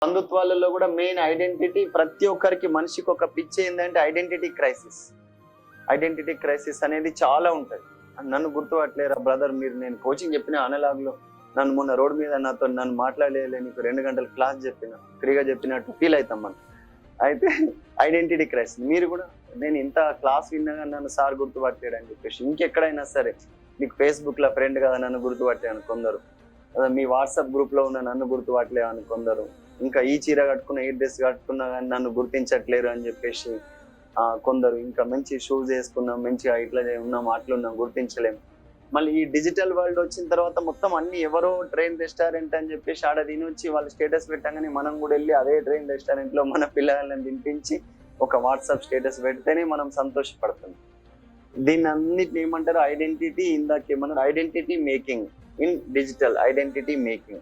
బంధుత్వాలలో కూడా main identity. ప్రతి ఒక్కరికి మనిషికి ఒక పిచ్చి ఏంటంటే ఐడెంటిటీ క్రైసిస్. ఐడెంటిటీ క్రైసిస్ అనేది చాలా ఉంటుంది. నన్ను గుర్తుపట్టలేరా బ్రదర్, మీరు నేను కోచింగ్ చెప్పిన అనలాగ్లో నన్ను మొన్న రోడ్ మీద నన్ను మాట్లాడలే, నీకు 2 గంటలు క్లాస్ చెప్పిన, ఫ్రీగా చెప్పినట్టు ఫీల్ అవుతాం మనం. అయితే ఐడెంటిటీ క్రైసిస్. మీరు కూడా నేను ఇంత క్లాస్ విన్నాగా నన్ను సార్ గుర్తుపట్టలేడు అని చెప్పేసి, ఇంకెక్కడైనా సరే మీకు ఫేస్బుక్లో ఫ్రెండ్ కదా నన్ను గుర్తుపట్టే అని కొందరు, మీ వాట్సాప్ గ్రూప్లో ఉన్న నన్ను గుర్తుపట్టలే అని కొందరు, ఇంకా ఈ చీర కట్టుకున్న ఈ డ్రెస్ కట్టుకున్నా కానీ నన్ను గుర్తించట్లేరు అని చెప్పేసి కొందరు, ఇంకా మంచి షూస్ వేసుకున్నాం, మంచిగా ఇట్లా ఉన్నాం అట్లున్నాం గుర్తించలేము. మళ్ళీ ఈ డిజిటల్ వరల్డ్ వచ్చిన తర్వాత మొత్తం అన్ని ఎవరో ట్రైన్ రెస్టారెంట్ అని చెప్పేసి ఆడ తినొచ్చి వాళ్ళు స్టేటస్ పెట్టగానే మనం కూడా వెళ్ళి అదే ట్రైన్ రెస్టారెంట్ లో మన పిల్లలను తినిపించి ఒక వాట్సాప్ స్టేటస్ పెడితేనే మనం సంతోషపడుతుంది. దీన్ని అన్నిటిని ఏమంటారు? ఐడెంటిటీ. ఇందాక ఏమన్నారు? Identity making in digital identity making.